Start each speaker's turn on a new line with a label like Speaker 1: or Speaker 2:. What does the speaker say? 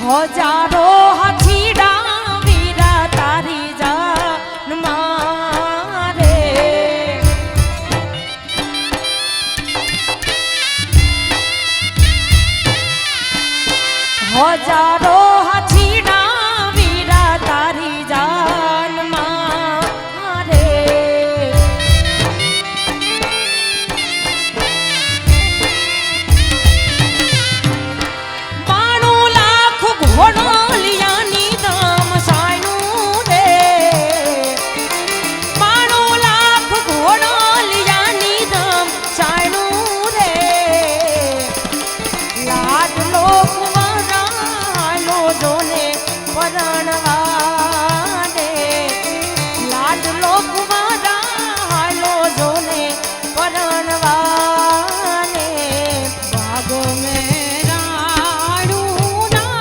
Speaker 1: હજારો હાથીડા વીરા તારી જાન મારે હજારો હાથીડા વીરા તારી જાન મારે ઘોડોલિયાની દામ સાયનું રે 92 લાખ ઘોડોલિયાની દામ સાયનું રે લાડલો કુંવરાલો જોને પરા